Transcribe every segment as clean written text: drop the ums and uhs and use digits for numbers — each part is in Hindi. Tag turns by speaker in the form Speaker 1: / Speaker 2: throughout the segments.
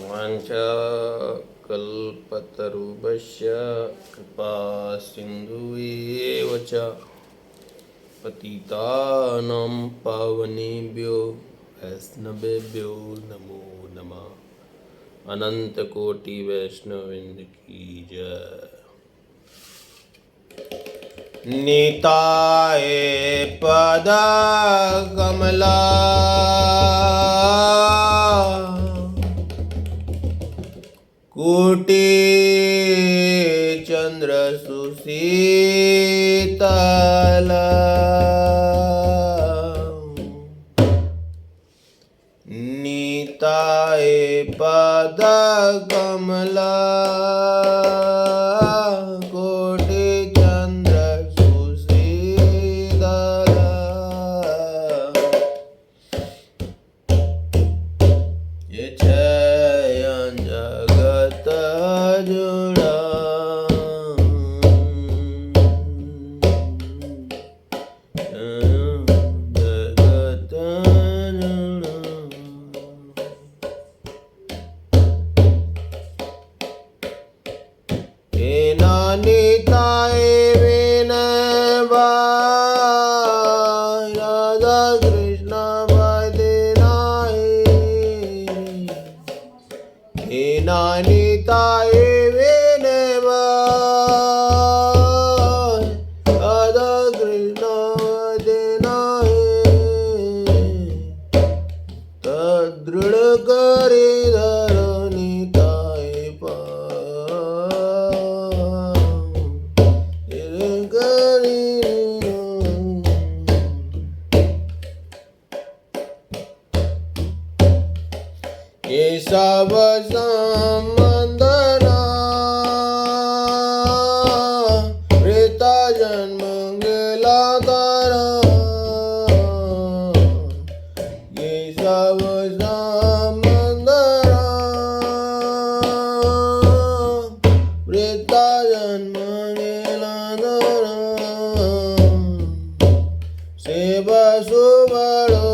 Speaker 1: वाञ्छाकल्पतरुभ्यश्च कृपासिन्धुभ्येव च पतितानां पावनेभ्यो वैष्णवेभ्यो नमो नमः। अनंतकोटि वैष्णववृंद की जय। निताय पद कमला कोटि चंद्र सुशीतल निताय पद कमला कोटि चंद्र सुशीतल ये छयन जगत जुड़ा जगत जुड़ा तेना निताय विनय राधा कृष्ण वदनाय तेना निताय विनय राधा कृष्ण वदनाय तदृढ़ करे धरो निताय ये सब संबंधना वृता जन्म गेला तारा ये सब संबंधना वृता जन्म गेला तारा सेव सुबड़ो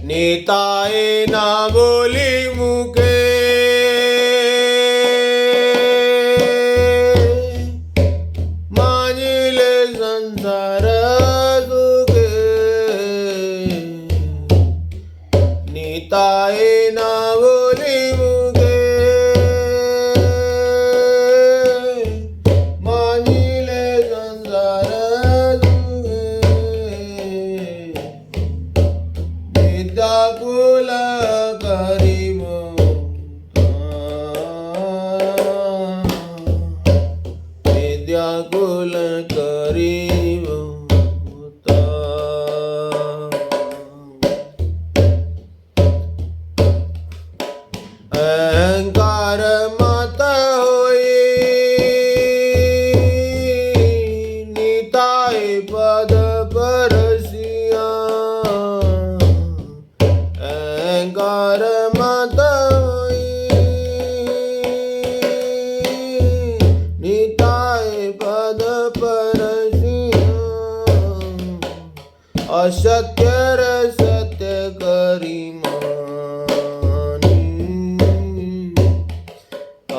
Speaker 1: निताय ना बोली मुके मांझिले संसार सुखे निताय ना बोली मुके मांझिले संसार विद्याकुल करीब विद्याकुल करीब अहंकार मत होई निताय पद परसिया अहंकार मत होई निताय पद परसिया असत्य सत्य करी मानी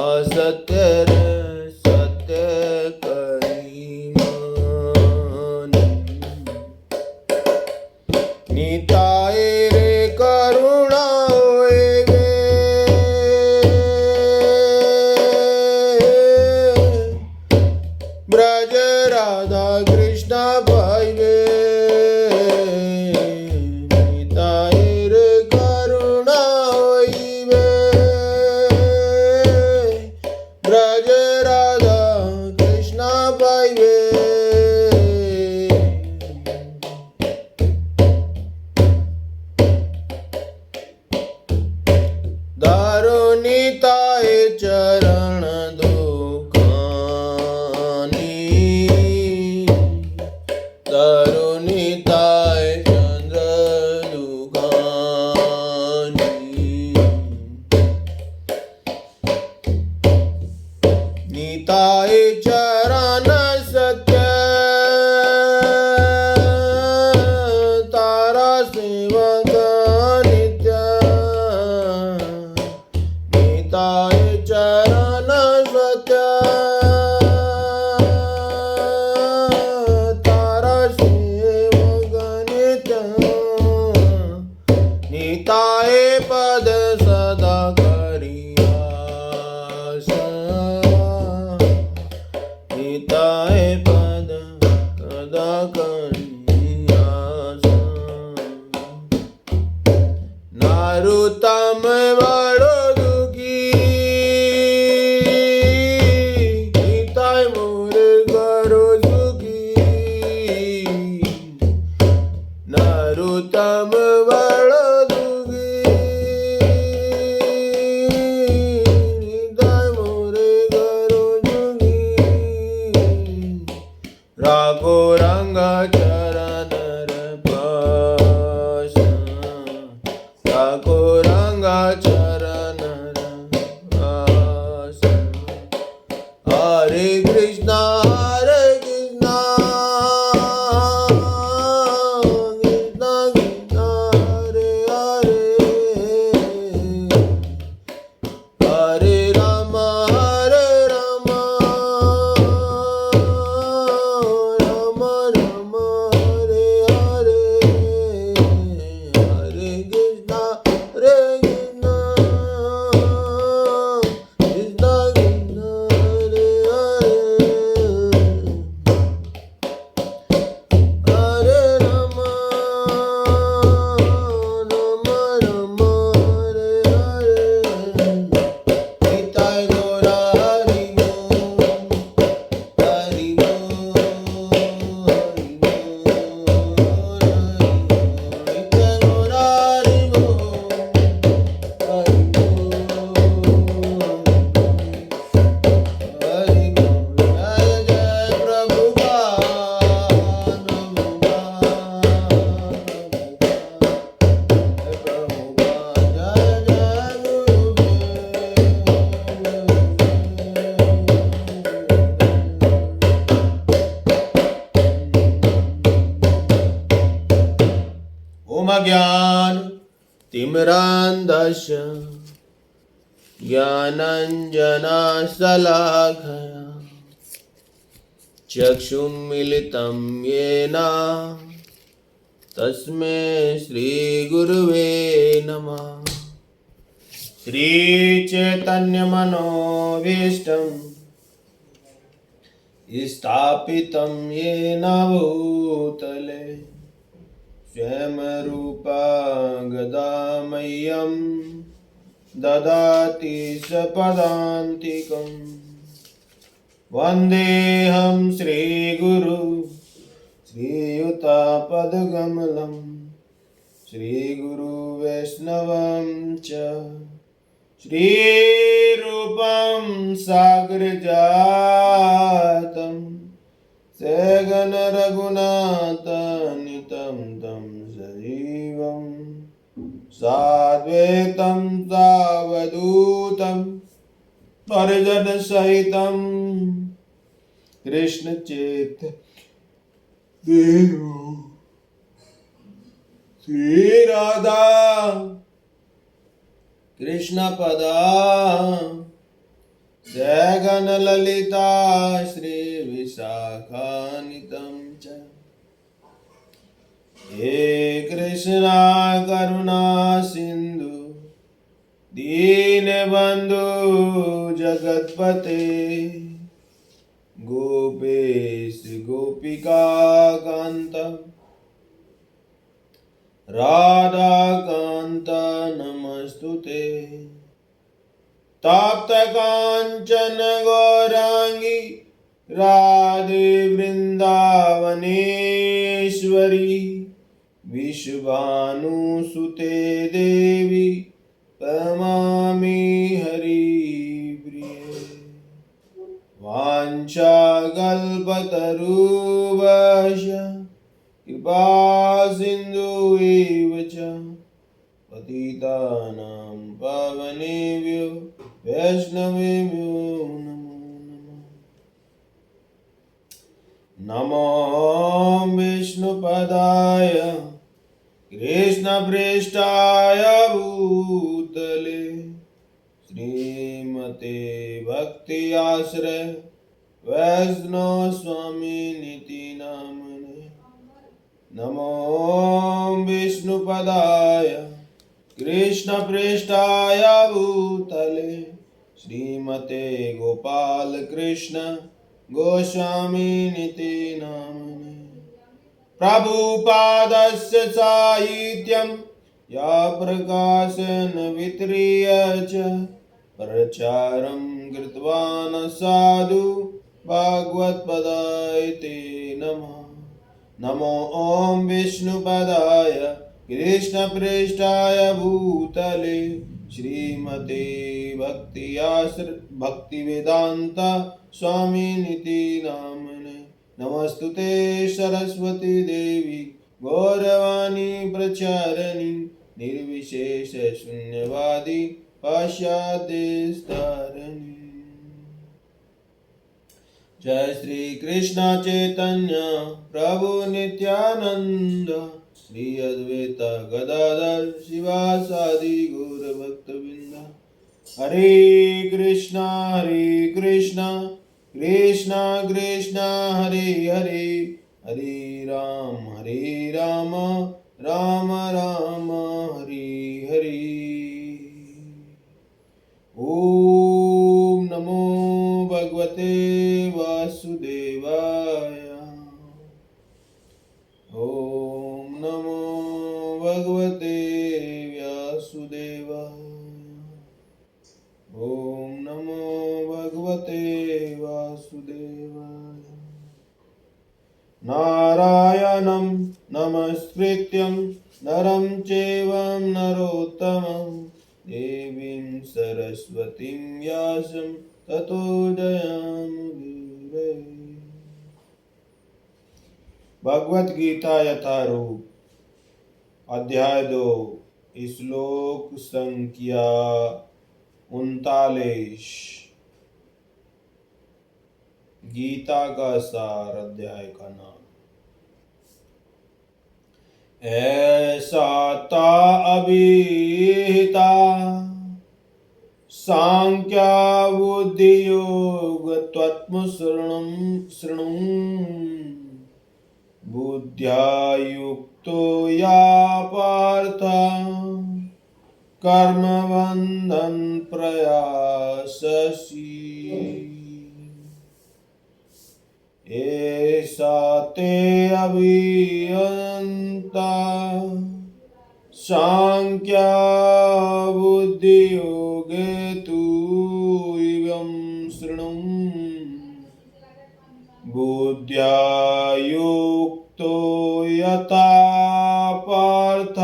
Speaker 1: असत्य सत्य करी मानी निताय रे करुणा होए गे ब्रज राधा कृष्ण पाइबे निताय रे करुणा होइबे ब्रज राधा कृष्ण पाइबे दारो निताय चरण दुखानी दारो निताय चंद्र दुखानी તમે બળો દુખી નિતાય મોર કરો સુખી નરોત્તમ બળો દુખી નિતાય મોર કરો સુખી રાખો રંગા ચરણ રસ રાખો રંગા ચરણ રસ હરે કૃષ્ણ કૃષ્ણ કૃષ્ણ હરે હરે હરે રામ રામ રામ હરે હરે હરે કૃષ્ણ કૃષ્ણ કૃષ્ણ હરે હરે હરે રામ રામ હરે હરે નિતાય ગોરા હરિ ओम ज्ञान तिमिरान्धस्य ज्ञानाञ्जनशलाकया चक्षुन्मीलितं येन तस्मै श्रीगुरुवे नमः श्रीचैतन्यमनोभीष्टं स्थापितं येन भूतले स्वयं रूपा गदामह्यं ददाति सपदान्तिकं वन्देऽहं श्रीगुरु श्रीयुतापदकमलं श्रीगुरुवैष्णवं च श्रीरूपं साग्रजातं सगन रघुनाथान्वितं तं सजीवं साद्वैतं सावधूतं परिजनसहितं कृष्णचैतन्यदेवं श्रीराधा कृष्णपदा जयगण ललिता श्री विशाखान्वितं च हे कृष्णा करुणा सिंधु दीनबंधु जगत्पते गोपेश गोपिका कांत राधा कांत नमस्तुते तप्त कांचन गौरांगी राधे वृंदावनेश्वरी विश्वभानुसुते देवी प्रणमामि हरिप्रिये वाञ्छाकल्पतरुभ्यश्च कृपा सिन्धुएव च पतितानां पावनेभ्यो वैष्णवेभ्यो नमो विष्णुपदाय कृष्णप्रेष्ठाय भूतले श्रीमते भक्ति आश्रय वैष्णव स्वामी नीति नामने नमो विष्णुपदाय कृष्णप्रेष्ठाय भूतले श्रीमते गोपाल कृष्ण गोस्वामी नीति नामने प्रभुपादस्य साहित्यं या प्रकाशन वित्रीय च प्रचारं कृतवान् साधु भागवत्पदाय ते नमः। नमो ॐ विष्णुपदाय कृष्णप्रेष्ठाय भूतले श्रीमते भक्तिवेदांत स्वामिनिति नामने। नमस्तुते सरस्वती देवी गौरवाणी प्रचारिणी निर्विशेष शून्यवादी पाश्चात्यदेशतारिणी। जय श्री कृष्ण चैतन्य प्रभु नित्यानंद श्री अद्वैत गदाधर शिवासादि गौर भक्तवृंद। हरे कृष्णा कृष्णा कृष्णा हरे हरे, हरे राम राम राम हरे हरे। ओम नमो भगवते वासुदेवाय। ओम नमो भगवते वासुदेवाय। ओम नमो भगवते वासुदेवाय। नारायणं नमस्कृत्यं नरं चैव नरोत्तमं देवीं सरस्वतीं व्यासं ततो जयमुदीरये। भगवत गीता यथारूप अध्याय 2 श्लोक संख्या 39। गीता का सार अध्याय का नाम। ऐसा ता अभिहिता सांख्या बुद्धि योग तत्व शृणु बुद्ध्या युक्तो या पार्थ कर्म बंधन प्रयाससी। ऐसा ते अभियंता सांख्या बुद्धि योगे तु एवं शृणु बुद्ध्या युक्तो यथा पार्थ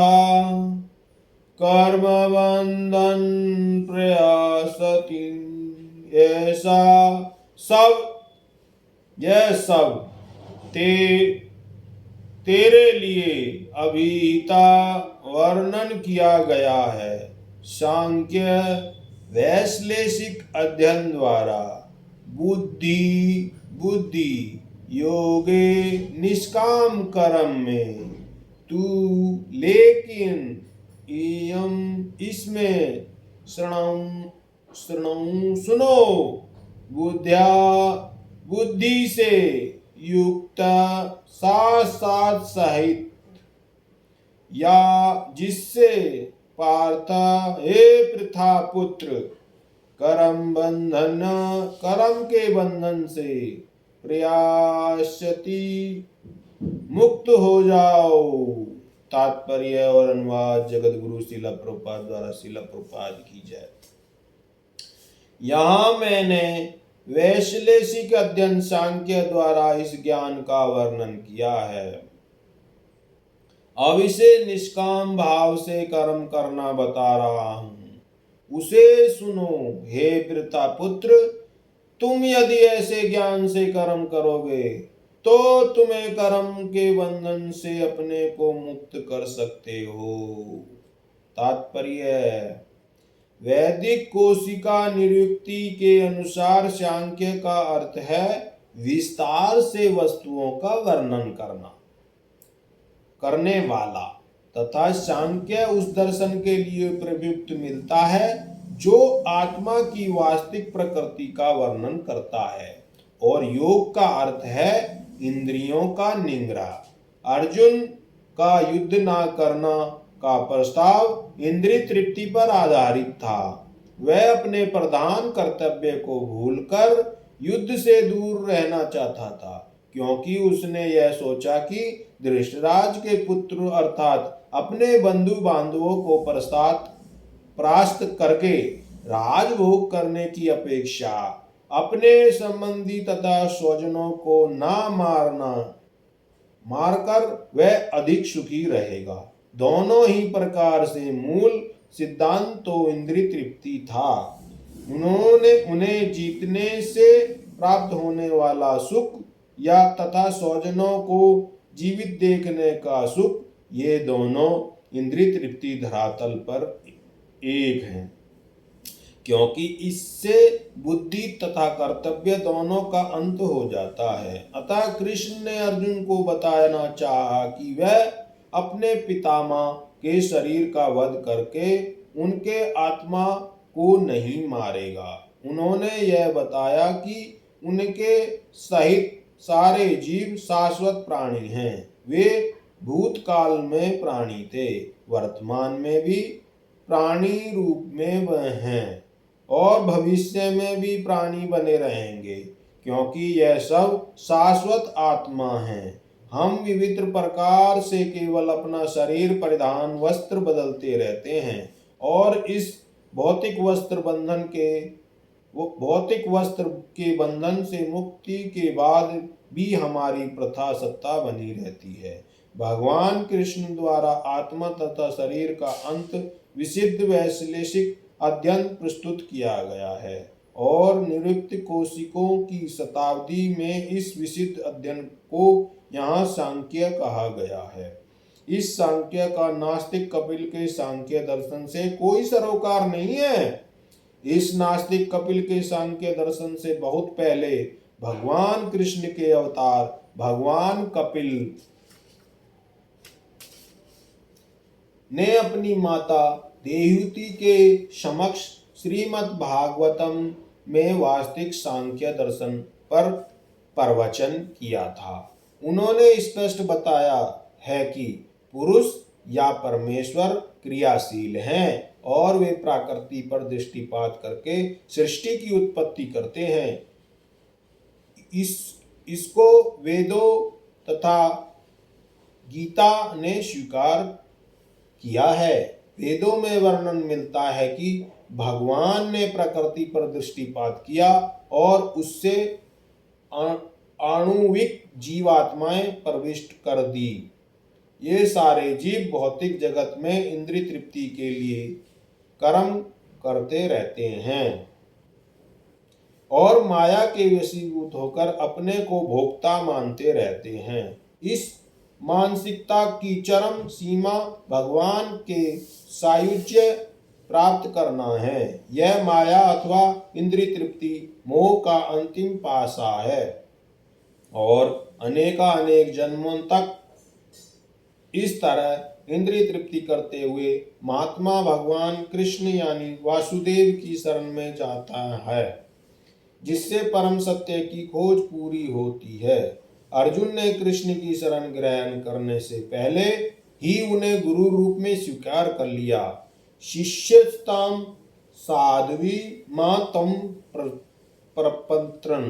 Speaker 1: कर्म बंधन प्रयासति। ऐसा यह सब तेरे लिए अभिहिता वर्णन किया गया है सांख्य वैश्लेषिक अध्ययन द्वारा, बुद्धि योगे निष्काम कर्म में तू, लेकिन इयम इसमें सुनो बुद्धि से युक्त साथ सहित या जिससे पार्थ हे पृथा पुत्र कर्म के बंधन से प्रयासति मुक्त हो जाओ। तात्पर्य और अनुवाद जगत गुरु श्रील प्रभुपाद द्वारा श्रील प्रभुपाद की जय। यहाँ मैंने वैश्लेषिक अध्ययन सांख्य द्वारा इस ज्ञान का वर्णन किया है। अब इसे निष्काम भाव से कर्म करना बता रहा हूं, उसे सुनो हे पृथा पुत्र। तुम यदि ऐसे ज्ञान से कर्म करोगे तो तुम्हें कर्म के बंधन से अपने को मुक्त कर सकते हो। तात्पर्य वैदिक कोशिका निरुक्ति के अनुसार सांख्य का अर्थ है विस्तार से वस्तुओं का वर्णन करने वाला, तथा सांख्य उस दर्शन के लिए प्रयुक्त मिलता है जो आत्मा की वास्तविक प्रकृति का वर्णन करता है, और योग का अर्थ है इंद्रियों का निग्रह। अर्जुन का युद्ध ना करना का प्रस्ताव इंद्रिय तृप्ति पर आधारित था। वह अपने प्रधान कर्तव्य को भूलकर युद्ध से दूर रहना चाहता था, क्योंकि उसने यह सोचा कि धृतराज के पुत्र अर्थात अपने बंधु बांधवों को परास्त करके राजभोग करने की अपेक्षा अपने संबंधी तथा स्वजनों को ना मारकर वह अधिक सुखी रहेगा। दोनों ही प्रकार से मूल सिद्धांत तो इंद्रिय तृप्ति था। उन्हें जीतने से प्राप्त होने वाला सुख या तथा स्वजनों को जीवित देखने का सुख, ये दोनों इंद्रिय तृप्ति धरातल पर एक हैं, क्योंकि इससे बुद्धि तथा कर्तव्य दोनों का अंत हो जाता है। अतः कृष्ण ने अर्जुन को बताना चाहा कि वह अपने पितामह के शरीर का वध करके उनके आत्मा को नहीं मारेगा। उन्होंने यह बताया कि उनके सहित सारे जीव शाश्वत प्राणी हैं। वे भूतकाल में प्राणी थे, वर्तमान में भी प्राणी रूप में वह हैं और भविष्य में भी प्राणी बने रहेंगे, क्योंकि यह सब शाश्वत आत्मा हैं। हम विविध प्रकार से केवल अपना शरीर परिधान वस्त्र बदलते रहते हैं और इस भौतिक वस्त्र के बंधन से मुक्ति के बाद भी हमारी प्रथा सत्ता बनी रहती है। भगवान कृष्ण द्वारा आत्मा तथा शरीर का अंत विशिष्ट वैश्लेषिक अध्ययन प्रस्तुत किया गया है और निरुक्त कौशिकों की शताब्दी में इस विशिष्ट अध्ययन को यहाँ सांख्य कहा गया है। इस सांख्य का नास्तिक कपिल के सांख्य दर्शन से कोई सरोकार नहीं है। इस नास्तिक कपिल के सांख्य दर्शन से बहुत पहले भगवान कृष्ण के अवतार भगवान कपिल ने अपनी माता देवहूति के समक्ष श्रीमद् भागवतम में वास्तविक सांख्य दर्शन पर प्रवचन किया था। उन्होंने स्पष्ट बताया है कि पुरुष या परमेश्वर क्रियाशील हैं और वे प्रकृति पर दृष्टिपात करके सृष्टि की उत्पत्ति करते हैं। इसको वेदों तथा गीता ने स्वीकार किया है। वेदों में वर्णन मिलता है कि भगवान ने प्रकृति पर दृष्टिपात किया और उससे आणुविक जीवात्माएं प्रविष्ट कर दी। ये सारे जीव भौतिक जगत में इंद्रिय तृप्ति के लिए कर्म करते रहते हैं और माया के वशीभूत होकर अपने को भोक्ता मानते रहते हैं। इस मानसिकता की चरम सीमा भगवान के सायुज्य प्राप्त करना है। यह माया अथवा इंद्रिय तृप्ति मोह का अंतिम पासा है और अनेक जन्मों तक इस तरह इंद्रिय तृप्ति करते हुए महात्मा भगवान कृष्ण यानी वासुदेव की शरण में जाता है, जिससे परम सत्य की खोज पूरी होती है। अर्जुन ने कृष्ण की शरण ग्रहण करने से पहले ही उन्हें गुरु रूप में स्वीकार कर लिया। शिष्यस्ताम साध्वी मातम प्रपंत्रन।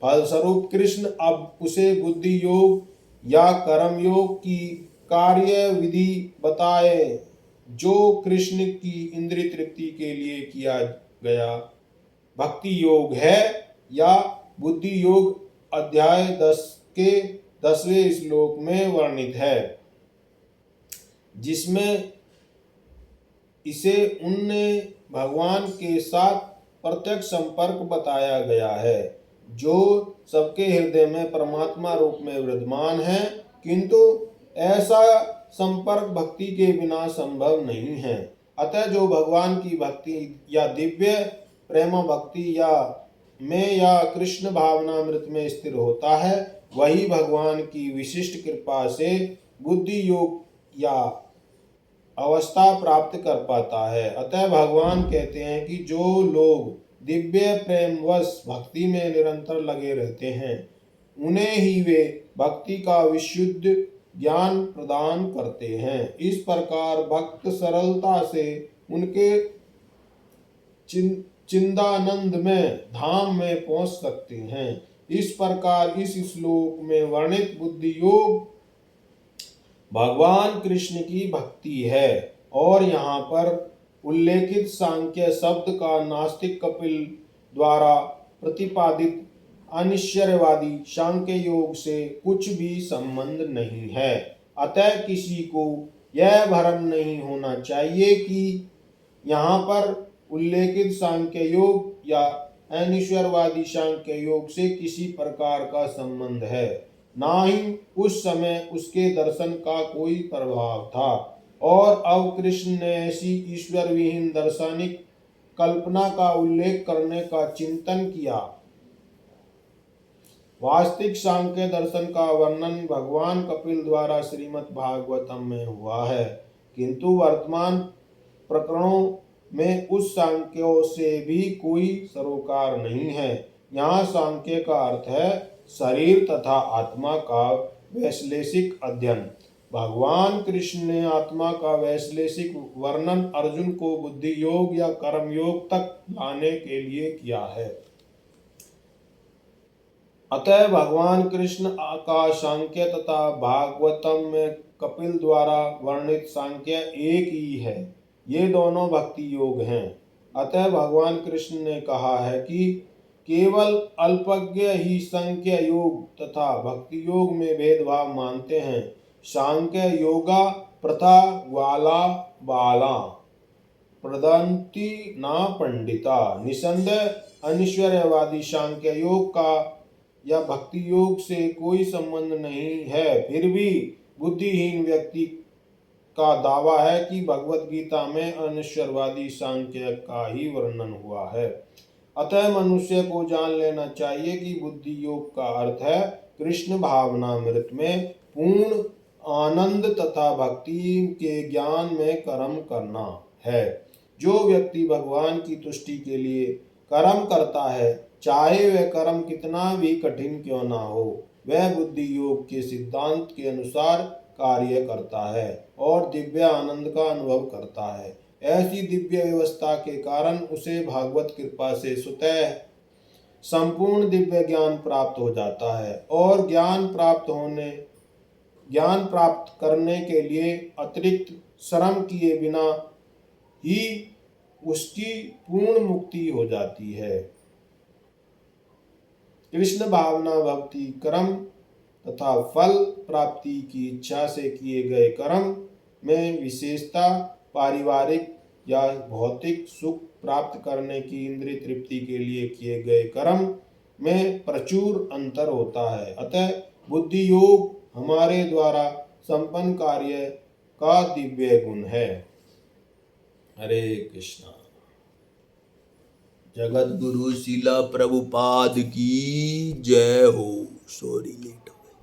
Speaker 1: फलस्वरूप कृष्ण अब उसे बुद्धि योग या कर्म योग की कार्य विधि बताए जो कृष्ण की इंद्रिय तृप्ति के लिए किया गया भक्ति योग है या बुद्धि योग अध्याय 10 के 10वें श्लोक में वर्णित है, जिसमें इसे उनने भगवान के साथ प्रत्यक्ष संपर्क बताया गया है, जो सबके हृदय में परमात्मा रूप में विद्यमान है, किंतु ऐसा संपर्क भक्ति के बिना संभव नहीं है। अतः जो भगवान की भक्ति या दिव्य प्रेम भक्ति या कृष्ण भावनामृत में स्थिर होता है, वही भगवान की विशिष्ट कृपा से बुद्धि योग या अवस्था प्राप्त कर पाता है। अतः भगवान कहते हैं कि जो लोग दिव्य प्रेमवश भक्ति में निरंतर लगे रहते हैं, उन्हें ही वे भक्ति का विशुद्ध ज्ञान प्रदान करते हैं। इस प्रकार भक्त सरलता से उनके चिंदानंद में धाम में पहुंच सकते हैं। इस प्रकार इस श्लोक में वर्णित बुद्धि योग भगवान कृष्ण की भक्ति है। और यहाँ पर उल्लेखित सांख्य शब्द का नास्तिक कपिल द्वारा प्रतिपादित अनिश्चयवादी सांख्य योग से कुछ भी संबंध नहीं है। अतः किसी को यह भ्रम नहीं होना चाहिए कि यहाँ पर उल्लेखित सांख्य योग या अनिश्वरवादी सांख्य योग से किसी प्रकार का संबंध है, ना ही उस समय उसके दर्शन का कोई प्रभाव था। और अब कृष्ण ने ऐसी ईश्वर विहीन दार्शनिक कल्पना का उल्लेख करने का चिंतन किया। वास्तविक सांख्य दर्शन का वर्णन भगवान कपिल द्वारा श्रीमद् भागवतम में हुआ है, किंतु वर्तमान प्रकरणों में उस सांख्यों से भी कोई सरोकार नहीं है। यहाँ सांख्य का अर्थ है शरीर तथा आत्मा का वैश्लेषिक अध्ययन। भगवान कृष्ण ने आत्मा का वैश्लेषिक वर्णन अर्जुन को बुद्धि योग या कर्म योग तक लाने के लिए किया है। अतः भगवान कृष्ण का सांख्य तथा भागवतम में कपिल द्वारा वर्णित सांख्य एक ही है। ये दोनों भक्ति योग हैं। अतः भगवान कृष्ण ने कहा है कि केवल अल्पज्ञ ही सांख्य योग तथा भक्ति योग में भेदभाव मानते हैं। सांख्य योगा प्रथा ग्वाला बाला प्रदंती ना पंडिता। निसंदेह अनिश्वरवादी सांख्य योग का या भक्ति योग से कोई संबंध नहीं है। फिर भी बुद्धिहीन व्यक्ति का दावा है कि भगवत गीता में अनिश्वरवादी सांख्य का ही वर्णन हुआ है। अतः मनुष्य को जान लेना चाहिए कि बुद्धि योग का अर्थ है कृष्ण भावनामृत में पूर्ण आनंद तथा भक्ति के ज्ञान में कर्म करना है। जो व्यक्ति भगवान की तुष्टि के लिए कर्म करता है, चाहे वह कर्म कितना भी कठिन क्यों ना हो, वह बुद्धि योग के सिद्धांत के अनुसार कार्य करता है और दिव्य आनंद का अनुभव करता है। ऐसी दिव्य व्यवस्था के कारण उसे भागवत कृपा से स्वतः संपूर्ण दिव्य ज्ञान प्राप्त हो जाता है। और ज्ञान प्राप्त करने के लिए अतिरिक्त श्रम किए बिना ही उसकी पूर्ण मुक्ति हो जाती है। कृष्ण भावना भक्ति कर्म तथा फल प्राप्ति की इच्छा से किए गए कर्म में विशेषता पारिवारिक या भौतिक सुख प्राप्त करने की इंद्रिय तृप्ति के लिए किए गए कर्म में प्रचुर अंतर होता है। अतः बुद्धि योग हमारे द्वारा संपन्न कार्य का दिव्य गुण है। हरे कृष्णा। जगत गुरु शिला प्रभुपाद की जय हो। Sorry late.